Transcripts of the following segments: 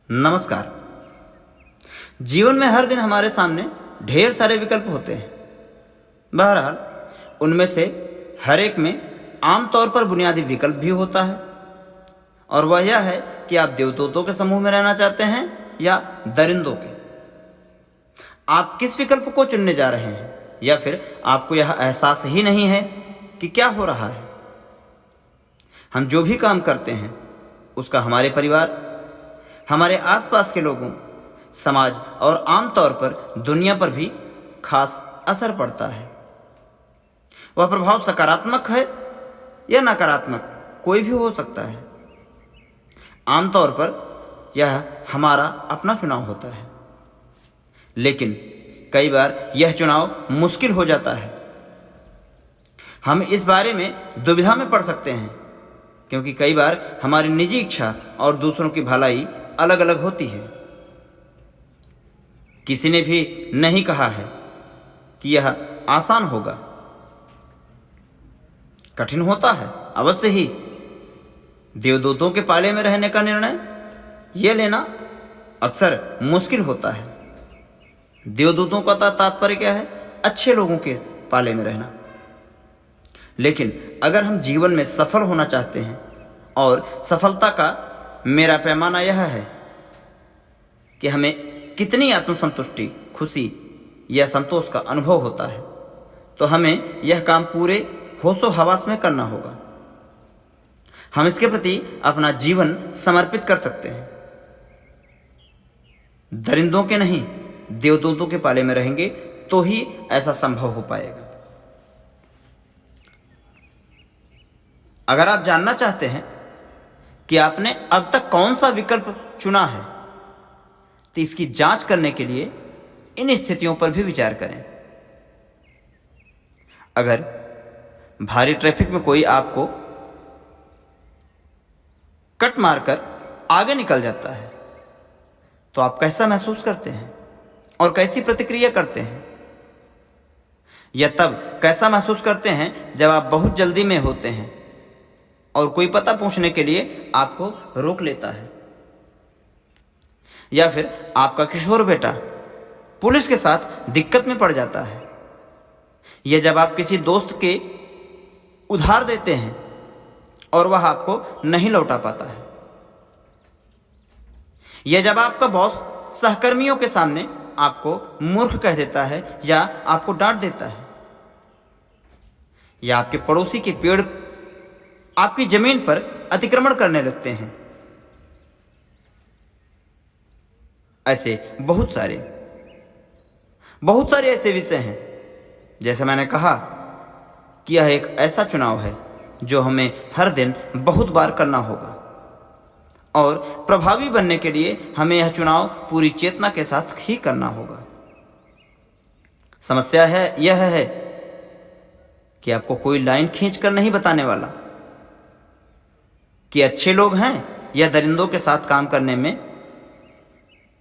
नमस्कार। जीवन में हर दिन हमारे सामने ढेर सारे विकल्प होते हैं। बहरहाल उनमें से हर एक में आमतौर पर बुनियादी विकल्प भी होता है, और वह यह है कि आप देवदूतों के समूह में रहना चाहते हैं या दरिंदों के। आप किस विकल्प को चुनने जा रहे हैं, या फिर आपको यह एहसास ही नहीं है कि क्या हो रहा है। हम जो भी काम करते हैं उसका हमारे परिवार, हमारे आसपास के लोगों, समाज और आमतौर पर दुनिया पर भी खास असर पड़ता है। वह प्रभाव सकारात्मक है या नकारात्मक, कोई भी हो सकता है। आमतौर पर यह हमारा अपना चुनाव होता है, लेकिन कई बार यह चुनाव मुश्किल हो जाता है। हम इस बारे में दुविधा में पड़ सकते हैं, क्योंकि कई बार हमारी निजी इच्छा और दूसरों की भलाई अलग अलग होती है। किसी ने भी नहीं कहा है कि यह आसान होगा। कठिन होता है अवश्य ही। देवदूतों के पाले में रहने का निर्णय यह लेना अक्सर मुश्किल होता है। देवदूतों का तात्पर्य क्या है? अच्छे लोगों के पाले में रहना। लेकिन अगर हम जीवन में सफल होना चाहते हैं, और सफलता का मेरा पैमाना यह है कि हमें कितनी आत्मसंतुष्टि, खुशी या संतोष का अनुभव होता है, तो हमें यह काम पूरे होशो हवास में करना होगा। हम इसके प्रति अपना जीवन समर्पित कर सकते हैं। दरिंदों के नहीं, देवदूतों के पाले में रहेंगे तो ही ऐसा संभव हो पाएगा। अगर आप जानना चाहते हैं कि आपने अब तक कौन सा विकल्प चुना है, तो इसकी जांच करने के लिए इन स्थितियों पर भी विचार करें। अगर भारी ट्रैफिक में कोई आपको कट मारकर आगे निकल जाता है, तो आप कैसा महसूस करते हैं और कैसी प्रतिक्रिया करते हैं? या तब कैसा महसूस करते हैं जब आप बहुत जल्दी में होते हैं और कोई पता पूछने के लिए आपको रोक लेता है? या फिर आपका किशोर बेटा पुलिस के साथ दिक्कत में पड़ जाता है? या जब आप किसी दोस्त के उधार देते हैं और वह आपको नहीं लौटा पाता है? या जब आपका बॉस सहकर्मियों के सामने आपको मूर्ख कह देता है या आपको डांट देता है? या आपके पड़ोसी के पेड़ आपकी जमीन पर अतिक्रमण करने लगते हैं? ऐसे बहुत सारे ऐसे विषय हैं। जैसे मैंने कहा कि यह एक ऐसा चुनाव है जो हमें हर दिन बहुत बार करना होगा, और प्रभावी बनने के लिए हमें यह चुनाव पूरी चेतना के साथ ही करना होगा। समस्या यह है कि आपको कोई लाइन खींचकर नहीं बताने वाला कि अच्छे लोग हैं या दरिंदों के साथ काम करने में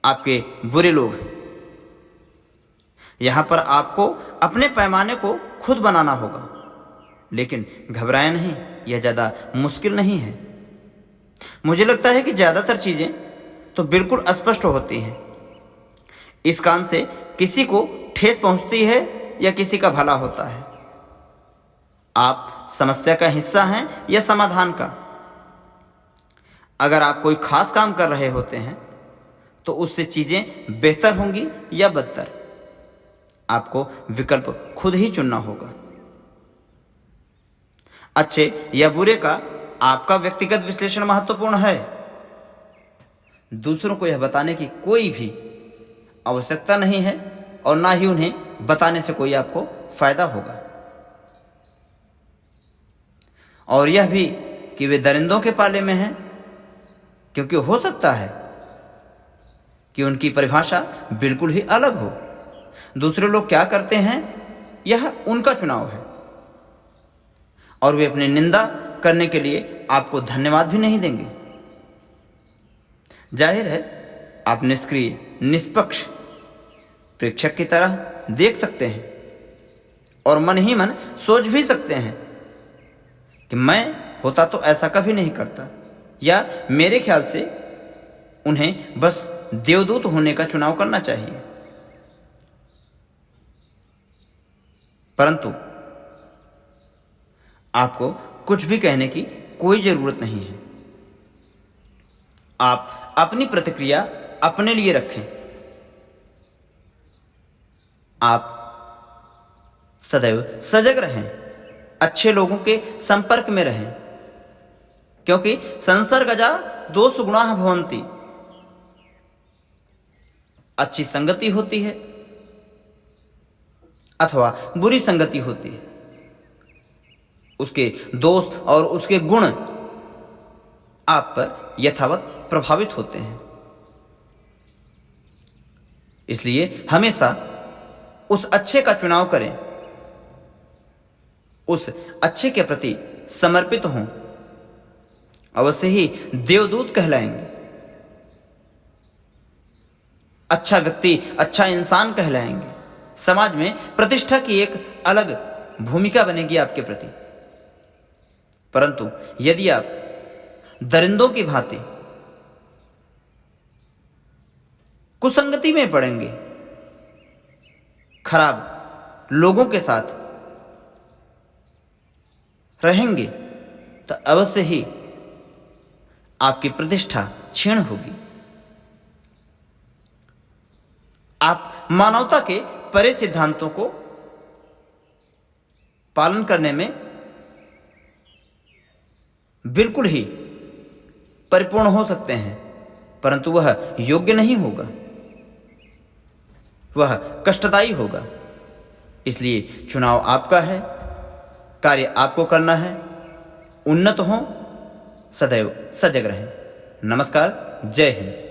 आपके बुरे लोग हैं। यहां पर आपको अपने पैमाने को खुद बनाना होगा। लेकिन घबराएं नहीं, यह ज़्यादा मुश्किल नहीं है। मुझे लगता है कि ज़्यादातर चीज़ें तो बिल्कुल स्पष्ट होती हैं। इस काम से किसी को ठेस पहुंचती है या किसी का भला होता है? आप समस्या का हिस्सा हैं या समाधान का? अगर आप कोई खास काम कर रहे होते हैं तो उससे चीज़ें बेहतर होंगी या बदतर, आपको विकल्प खुद ही चुनना होगा। अच्छे या बुरे का आपका व्यक्तिगत विश्लेषण महत्वपूर्ण है। दूसरों को यह बताने की कोई भी आवश्यकता नहीं है, और ना ही उन्हें बताने से कोई आपको फायदा होगा। और यह भी कि वे दरिंदों के पाले में हैं, क्योंकि हो सकता है कि उनकी परिभाषा बिल्कुल ही अलग हो। दूसरे लोग क्या करते हैं यह उनका चुनाव है, और वे अपनी निंदा करने के लिए आपको धन्यवाद भी नहीं देंगे। जाहिर है आप निष्क्रिय, निष्पक्ष प्रेक्षक की तरह देख सकते हैं, और मन ही मन सोच भी सकते हैं कि मैं होता तो ऐसा कभी नहीं करता, या मेरे ख्याल से उन्हें बस देवदूत होने का चुनाव करना चाहिए। परंतु आपको कुछ भी कहने की कोई जरूरत नहीं है। आप अपनी प्रतिक्रिया अपने लिए रखें। आप सदैव सजग रहें, अच्छे लोगों के संपर्क में रहें, क्योंकि संसर्गजा दोष गुणाः भवन्ति। अच्छी संगति होती है अथवा बुरी संगति होती है, उसके दोष और उसके गुण आप पर यथावत प्रभावित होते हैं। इसलिए हमेशा उस अच्छे का चुनाव करें, उस अच्छे के प्रति समर्पित हों, अवश्य ही देवदूत कहलाएंगे, अच्छा व्यक्ति, अच्छा इंसान कहलाएंगे। समाज में प्रतिष्ठा की एक अलग भूमिका बनेगी आपके प्रति। परंतु यदि आप दरिंदों की भांति कुसंगति में पड़ेंगे, खराब लोगों के साथ रहेंगे, तो अवश्य ही आपकी प्रतिष्ठा क्षीण होगी। आप मानवता के परे सिद्धांतों को पालन करने में बिल्कुल ही परिपूर्ण हो सकते हैं, परंतु वह योग्य नहीं होगा, वह कष्टदायी होगा। इसलिए चुनाव आपका है, कार्य आपको करना है। उन्नत हो, सदैव सजग रहें। नमस्कार, जय हिंद।